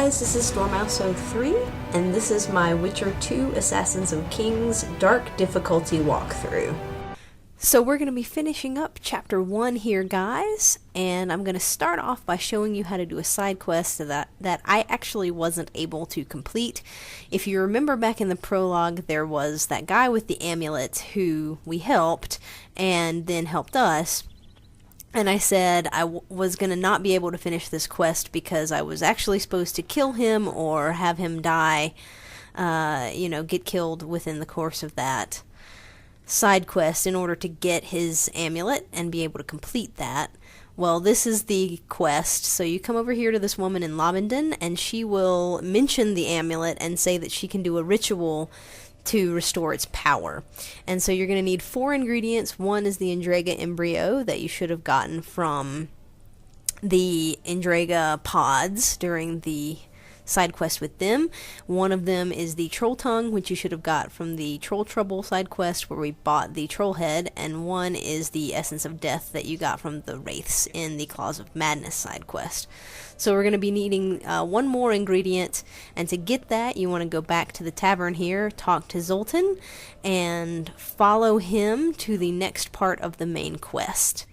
guys, this is Stormouse03, and this is my Witcher 2 Assassins of Kings Dark Difficulty walkthrough. So we're going to be finishing up Chapter 1 here, guys, and I'm going to start off by showing you how to do a side quest that I actually wasn't able to complete. If you remember back in the prologue, there was that guy with the amulet who we helped, and then helped us. And I said I was going to not be able to finish this quest because I was actually supposed to kill him or have him die, get killed within the course of that side quest in order to get his amulet and be able to complete that. Well, this is the quest, so you come over here to this woman in Lobenden, and she will mention the amulet and say that she can do a ritual to restore its power. And so you're going to need 4 ingredients. One is the Endrega embryo that you should have gotten from the Endrega pods during the side quest with them. One of them is the troll tongue, which you should have got from the troll trouble side quest where we bought the troll head, and one is the essence of death that you got from the wraiths in the claws of madness side quest. So we're going to be needing one more ingredient, and to get that you want to go back to the tavern here, talk to Zoltan, and follow him to the next part of the main quest.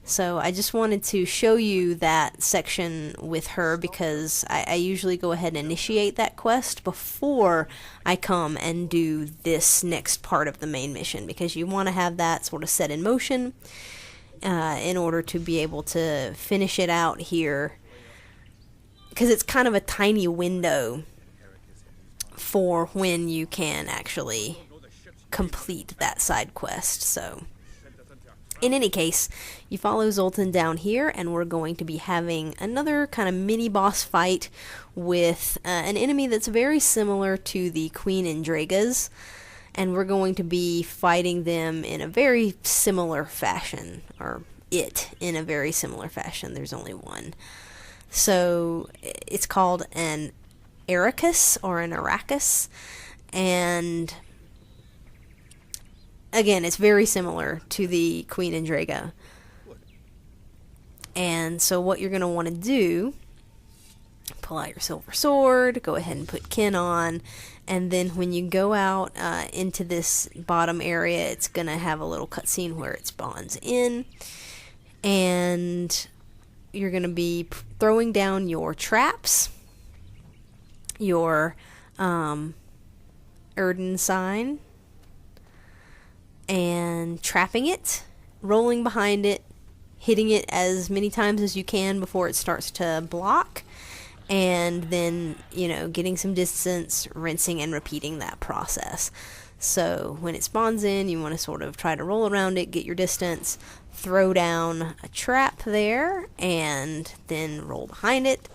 So I just wanted to show you that section with her because I usually go ahead and initiate that quest before I come and do this next part of the main mission, because you want to have that sort of set in motion in order to be able to finish it out here, because it's kind of a tiny window for when you can actually complete that side quest. So in any case, you follow Zoltan down here, and we're going to be having another kind of mini boss fight with an enemy that's very similar to the Queen Endregas, and we're going to be fighting them in a very similar fashion, or it in a very similar fashion. There's only one. So it's called an Arrakis or an Arrakis, and again, it's very similar to the Queen Endrega. And so what you're going to want to do, pull out your silver sword, go ahead and put Kin on, and then when you go out into this bottom area, it's going to have a little cutscene where it spawns in, and you're going to be throwing down your traps, your Erden sign, and trapping it, rolling behind it, hitting it as many times as you can before it starts to block, and then, getting some distance, rinsing and repeating that process. So when it spawns in, you want to sort of try to roll around it, get your distance, throw down a trap there, and then roll behind it.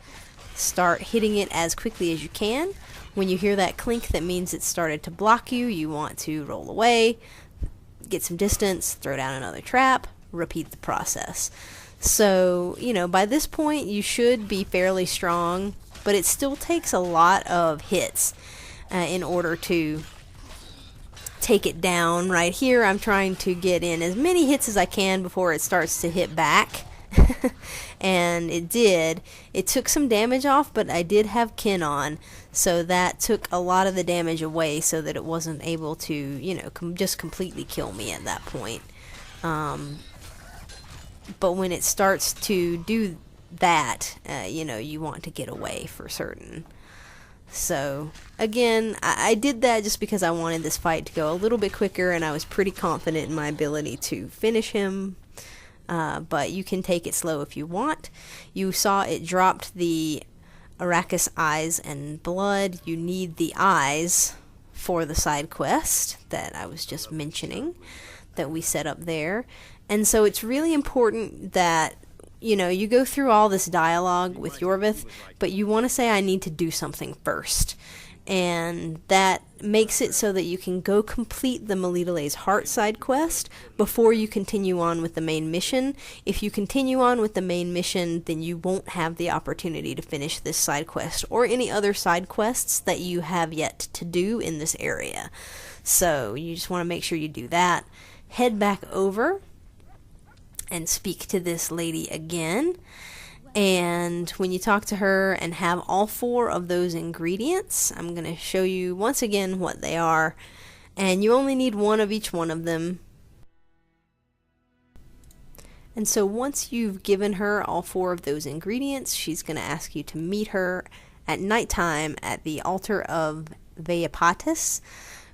Start hitting it as quickly as you can. When you hear that clink, that means it started to block you. You want to roll away, get some distance, throw down another trap, repeat the process. So, by this point you should be fairly strong, but it still takes a lot of hits in order to take it down. Right here I'm trying to get in as many hits as I can before it starts to hit back. And it did. It took some damage off, but I did have Kin on, so that took a lot of the damage away so that it wasn't able to, just completely kill me at that point. But when it starts to do that, you want to get away for certain. So, again, I did that just because I wanted this fight to go a little bit quicker, and I was pretty confident in my ability to finish him. But you can take it slow if you want. You saw it dropped the Arrakis eyes and blood. You need the eyes for the side quest that I was just mentioning that we set up there. And so it's really important that you go through all this dialogue with Iorveth, but you want to say, I need to do something first. And that makes it so that you can go complete the Melitele's Heart side quest before you continue on with the main mission. If you continue on with the main mission, then you won't have the opportunity to finish this side quest or any other side quests that you have yet to do in this area. So you just want to make sure you do that. Head back over and speak to this lady again, And when you talk to her and have all 4 of those ingredients, I'm going to show you once again what they are. And you only need 1 of each one of them. And so once you've given her all 4 of those ingredients, she's going to ask you to meet her at nighttime at the altar of Veyapatis,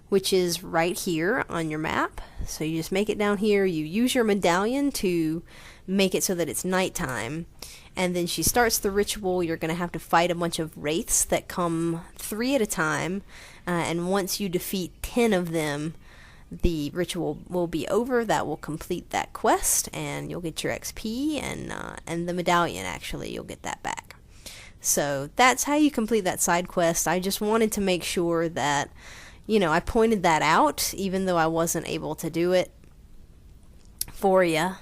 which is right here on your map. So you just make it down here. You use your medallion to make it so that it's nighttime. And then she starts the ritual. You're going to have to fight a bunch of wraiths that come 3 at a time. And once you defeat 10 of them, the ritual will be over. That will complete that quest, and you'll get your XP and the medallion. Actually, you'll get that back. So that's how you complete that side quest. I just wanted to make sure that, you know, I pointed that out, even though I wasn't able to do it for you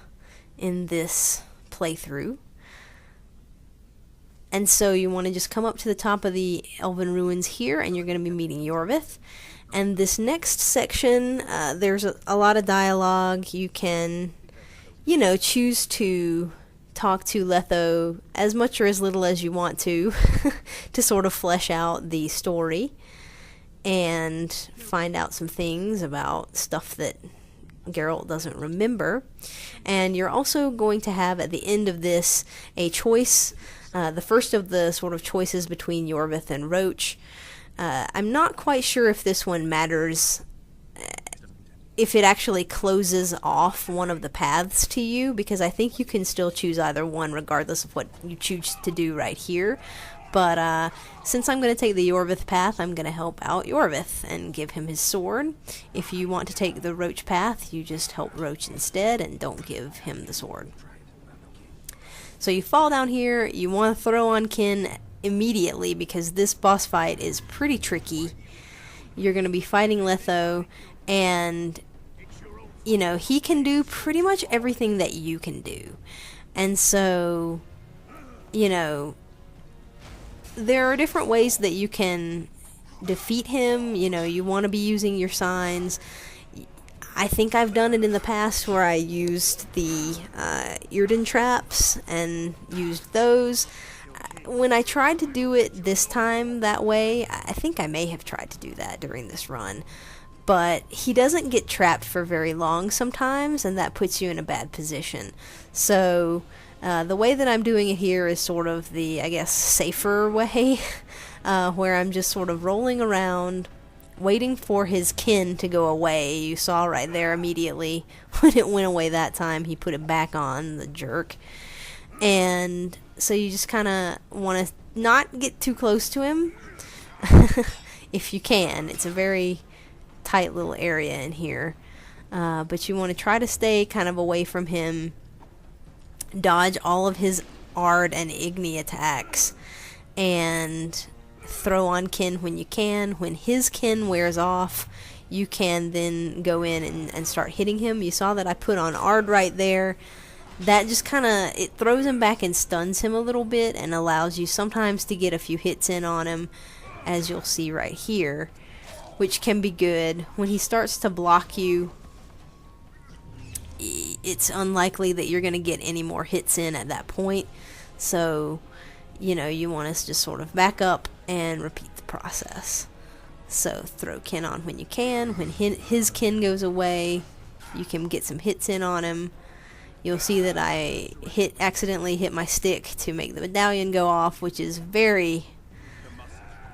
in this playthrough. And so you want to just come up to the top of the Elven Ruins here, and you're going to be meeting Iorveth. And this next section, there's a lot of dialogue. You can, you know, choose to talk to Letho as much or as little as you want to sort of flesh out the story and find out some things about stuff that Geralt doesn't remember. And you're also going to have at the end of this a choice, the first of the sort of choices between Iorveth and Roach. I'm not quite sure if this one matters, if it actually closes off one of the paths to you, because I think you can still choose either one regardless of what you choose to do right here. But since I'm going to take the Iorveth path, I'm going to help out Iorveth and give him his sword. If you want to take the Roach path, you just help Roach instead and don't give him the sword. So you fall down here, you want to throw on Kin immediately because this boss fight is pretty tricky. You're going to be fighting Letho, and you know, he can do pretty much everything that you can do. And so, you know, there are different ways that you can defeat him. You know, you want to be using your signs. I think I've done it in the past where I used the Earden traps and used those. When I tried to do it this time that way, I think I may have tried to do that during this run, but he doesn't get trapped for very long sometimes, and that puts you in a bad position. So the way that I'm doing it here is sort of the, I guess, safer way, where I'm just sort of rolling around, waiting for his Kin to go away. You saw right there immediately when it went away that time, he put it back on, the jerk. And so you just kind of want to not get too close to him if you can. It's a very tight little area in here. But you want to try to stay kind of away from him, dodge all of his Ard and Igni attacks, and throw on Kin when you can. When his Kin wears off, you can then go in and start hitting him. You saw that I put on Ard right there. That just kind of, it throws him back and stuns him a little bit and allows you sometimes to get a few hits in on him, as you'll see right here, which can be good. When he starts to block you, it's unlikely that you're going to get any more hits in at that point. So, you know, you want to just sort of back up and repeat the process. So throw Kin on when you can. When his Kin goes away, you can get some hits in on him. You'll see that I accidentally hit my stick to make the medallion go off, which is very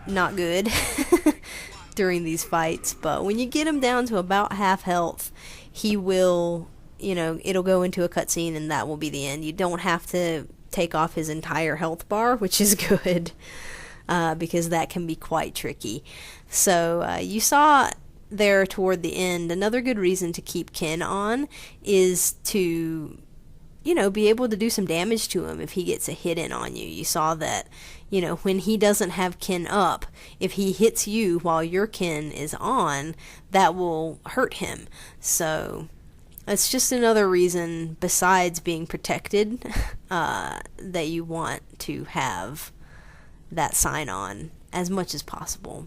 not good during these fights. But when you get him down to about half health, he will, you know, it'll go into a cutscene and that will be the end. You don't have to take off his entire health bar, which is good, because that can be quite tricky. So you saw there toward the end, another good reason to keep Kin on is to, you know, be able to do some damage to him if he gets a hit in on you. You saw that, you know, when he doesn't have Kin up, if he hits you while your Kin is on, that will hurt him. So that's just another reason, besides being protected, that you want to have that sign on as much as possible.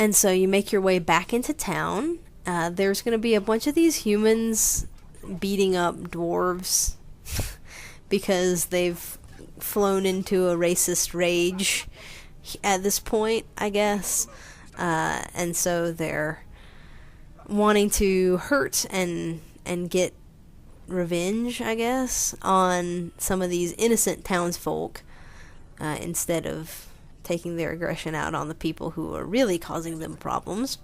And so you make your way back into town. There's going to be a bunch of these humans beating up dwarves because they've flown into a racist rage at this point, I guess. And so they're wanting to hurt and get revenge, I guess, on some of these innocent townsfolk, instead of taking their aggression out on the people who are really causing them problems.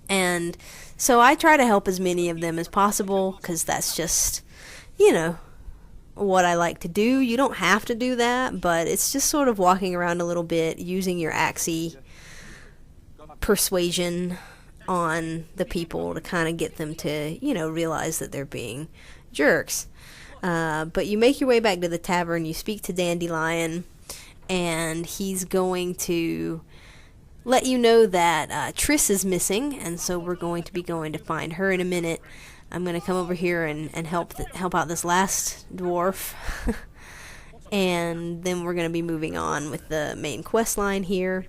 And so I try to help as many of them as possible, because that's just, what I like to do. You don't have to do that, but it's just sort of walking around a little bit, using your axie persuasion on the people to kind of get them to, realize that they're being jerks. But you make your way back to the tavern, you speak to Dandelion, and he's going to let you know that Triss is missing, and so we're going to be going to find her in a minute. I'm going to come over here and help out this last dwarf, and then we're going to be moving on with the main quest line here.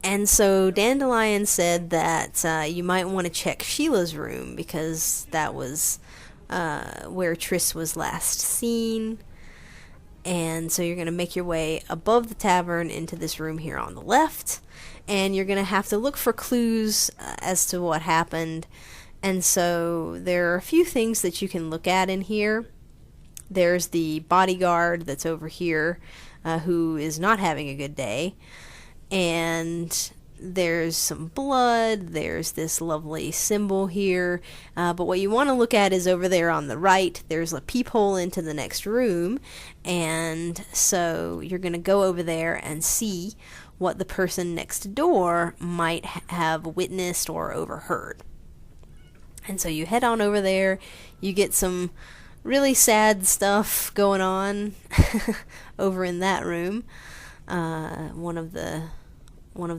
And so Dandelion said that you might want to check Sheila's room, because that was where Triss was last seen. And so you're going to make your way above the tavern into this room here on the left, and you're going to have to look for clues as to what happened. And so there are a few things that you can look at in here. There's the bodyguard that's over here, who is not having a good day. And there's some blood, there's this lovely symbol here, but what you want to look at is over there on the right. There's a peephole into the next room, and so you're going to go over there and see what the person next door might have witnessed or overheard. And so you head on over there, you get some really sad stuff going on over in that room. One of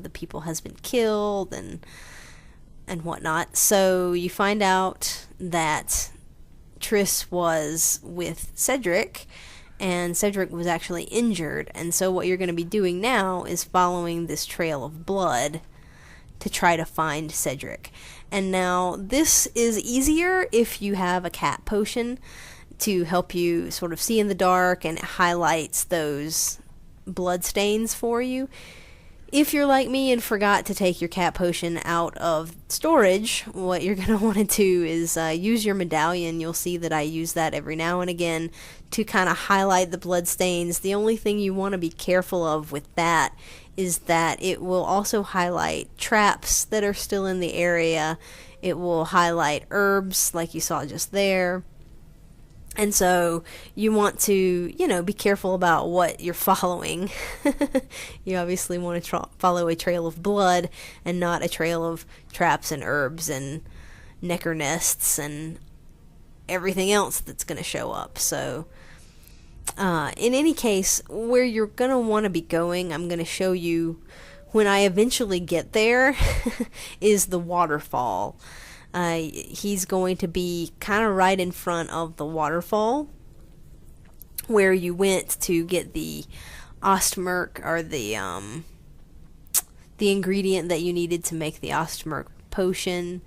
the people has been killed and whatnot. So you find out that Triss was with Cedric, and Cedric was actually injured. And so what you're going to be doing now is following this trail of blood to try to find Cedric. And now this is easier if you have a cat potion to help you sort of see in the dark, and it highlights those blood stains for you. If you're like me and forgot to take your cat potion out of storage, what you're going to want to do is use your medallion. You'll see that I use that every now and again to kind of highlight the blood stains. The only thing you want to be careful of with that is that it will also highlight traps that are still in the area. It will highlight herbs like you saw just there. And so you want to, be careful about what you're following. You obviously want to follow a trail of blood and not a trail of traps and herbs and necker nests and everything else that's going to show up. So in any case, where you're going to want to be going, I'm going to show you when I eventually get there, is the waterfall. He's going to be kind of right in front of the waterfall where you went to get the Ostmerk, or the ingredient that you needed to make the Ostmerk potion.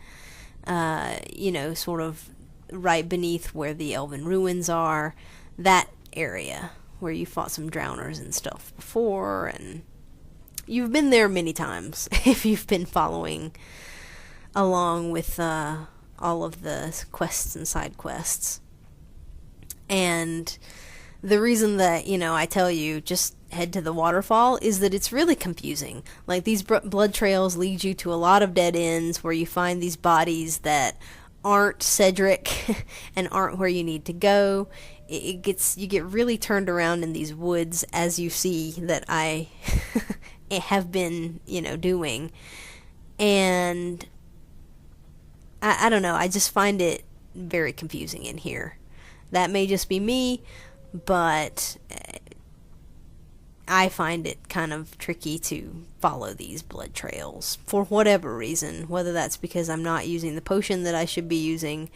Sort of right beneath where the Elven ruins are. That area where you fought some drowners and stuff before, and you've been there many times if you've been following along with all of the quests and side quests. And the reason that, I tell you just head to the waterfall is that it's really confusing. Like, these blood trails lead you to a lot of dead ends where you find these bodies that aren't Cedric and aren't where you need to go. You get really turned around in these woods, as you see that I have been, doing. And I don't know, I just find it very confusing in here. That may just be me, but I find it kind of tricky to follow these blood trails for whatever reason, whether that's because I'm not using the potion that I should be using,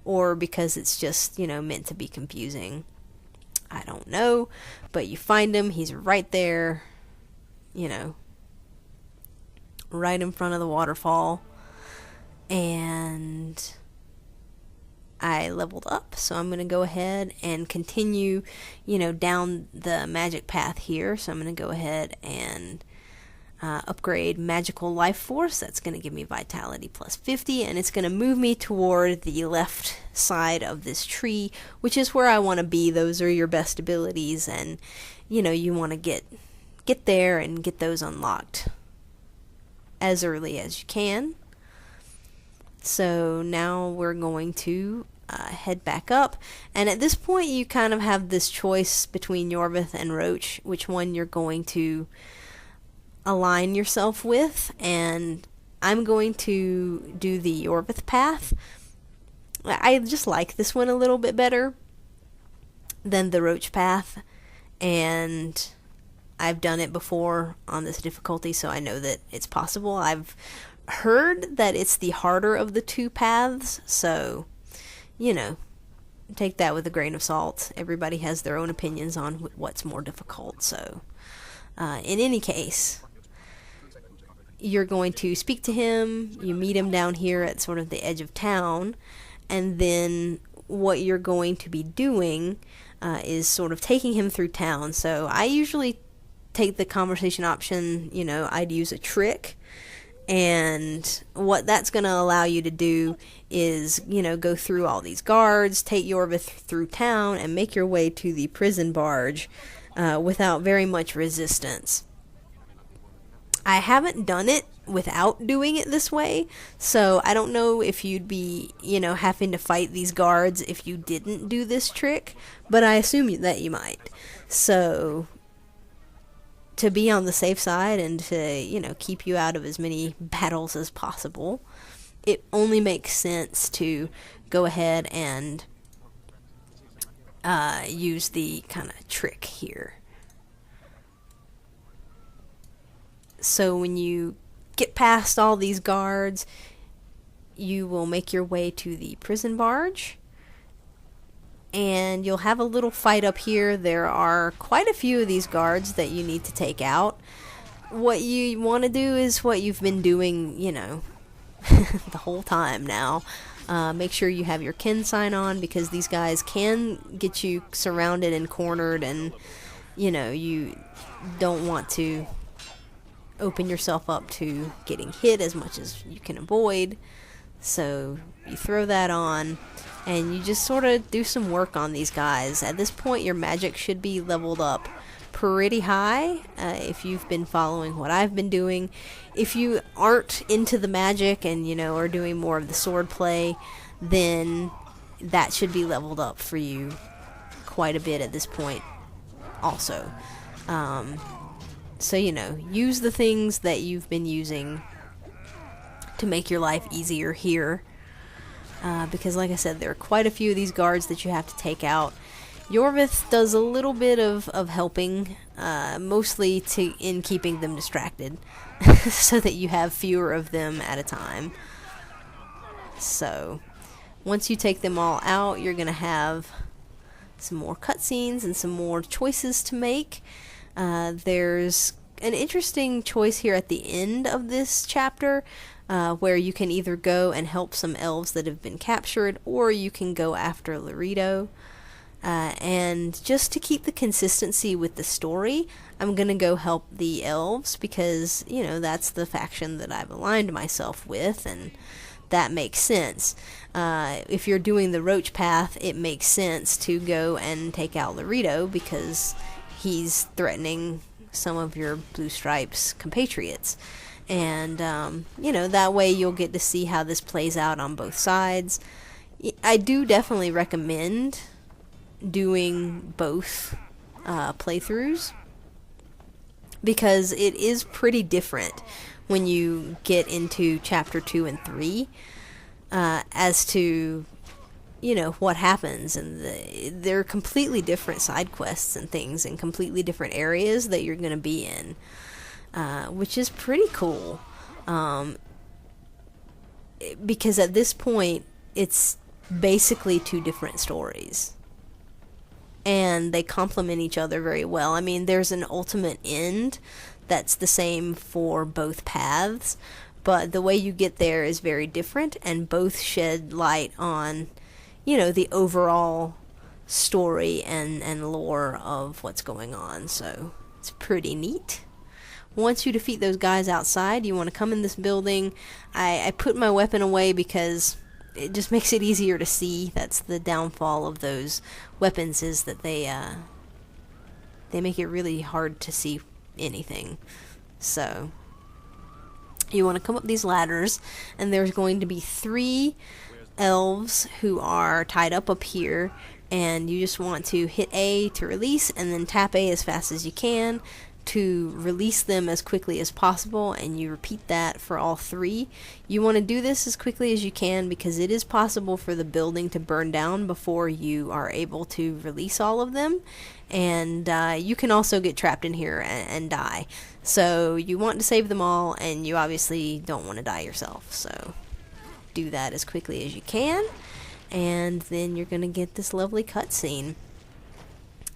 or because it's just, meant to be confusing. I don't know, but you find him, he's right there, right in front of the waterfall. And I leveled up, so I'm going to go ahead and continue, down the magic path here. So I'm going to go ahead and upgrade magical life force. That's going to give me vitality plus 50, and it's going to move me toward the left side of this tree, which is where I want to be. Those are your best abilities, and you want to get there and get those unlocked as early as you can. So now we're going to head back up, and at this point you kind of have this choice between Iorveth and Roach, which one you're going to align yourself with, and I'm going to do the Iorveth path. I just like this one a little bit better than the Roach path, and I've done it before on this difficulty, so I know that it's possible. I've heard that it's the harder of the two paths, so take that with a grain of salt. Everybody has their own opinions on what's more difficult. So in any case, you're going to speak to him. You meet him down here at sort of the edge of town, and then what you're going to be doing is sort of taking him through town. So I usually take the conversation option. I'd use a trick, and what that's going to allow you to do is go through all these guards, take Iorveth through town, and make your way to the prison barge without very much resistance. I haven't done it without doing it this way, so I don't know if you'd be having to fight these guards if you didn't do this trick, but I assume that you might. So to be on the safe side and to keep you out of as many battles as possible, it only makes sense to go ahead and use the kind of trick here. So when you get past all these guards, you will make your way to the prison barge, and you'll have a little fight up here. There are quite a few of these guards that you need to take out. What you want to do is what you've been doing, the whole time now. Make sure you have your kin sign on, because these guys can get you surrounded and cornered, and you don't want to open yourself up to getting hit as much as you can avoid. So you throw that on, and you just sort of do some work on these guys. At this point, your magic should be leveled up pretty high if you've been following what I've been doing. If you aren't into the magic and are doing more of the sword play, then that should be leveled up for you quite a bit at this point also. So use the things that you've been using to make your life easier here, because like I said, there are quite a few of these guards that you have to take out. Iorveth does a little bit of helping, mostly in keeping them distracted, so that you have fewer of them at a time. So once you take them all out, you're going to have some more cutscenes and some more choices to make. There's an interesting choice here at the end of this chapter, where you can either go and help some elves that have been captured, or you can go after Letho. And just to keep the consistency with the story, I'm going to go help the elves, because, that's the faction that I've aligned myself with, and that makes sense. If you're doing the Roach path, it makes sense to go and take out Letho, because he's threatening some of your Blue Stripes compatriots. And, that way you'll get to see how this plays out on both sides. I do definitely recommend doing both playthroughs, because it is pretty different when you get into chapter 2 and 3 as to what happens, and they're completely different side quests and things, and completely different areas that you're going to be in, which is pretty cool, because at this point it's basically two different stories, and they complement each other very well. I mean, there's an ultimate end that's the same for both paths, but the way you get there is very different, and both shed light on you know, the overall story and lore of what's going on. So it's pretty neat. Once you defeat those guys outside, you want to come in this building. I put my weapon away because it just makes it easier to see. That's the downfall of those weapons, is that they make it really hard to see anything. So you want to come up these ladders, and there's going to be 3 elves who are tied up here, and you just want to hit A to release, and then tap A as fast as you can to release them as quickly as possible, and you repeat that for all 3. You want to do this as quickly as you can because it is possible for the building to burn down before you are able to release all of them, and you can also get trapped in here and die. So you want to save them all, and you obviously don't want to die yourself, so do that as quickly as you can, and then you're going to get this lovely cutscene.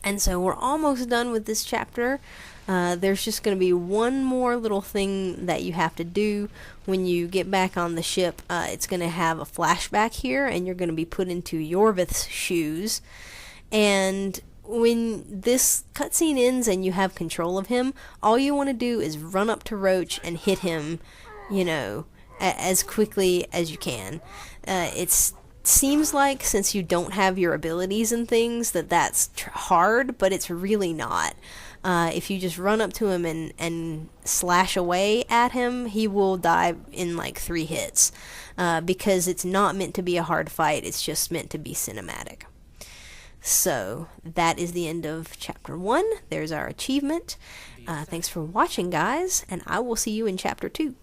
And so we're almost done with this chapter. There's just going to be one more little thing that you have to do when you get back on the ship. It's going to have a flashback here, and you're going to be put into Iorveth's shoes. And when this cutscene ends and you have control of him, all you want to do is run up to Roach and hit him, you know, as quickly as you can. It seems like, since you don't have your abilities and things, that's hard, but it's really not. If you just run up to him and slash away at him, he will die in like 3 hits, because it's not meant to be a hard fight, it's just meant to be cinematic. So that is the end of chapter 1. There's our achievement. Thanks for watching, guys, and I will see you in chapter 2.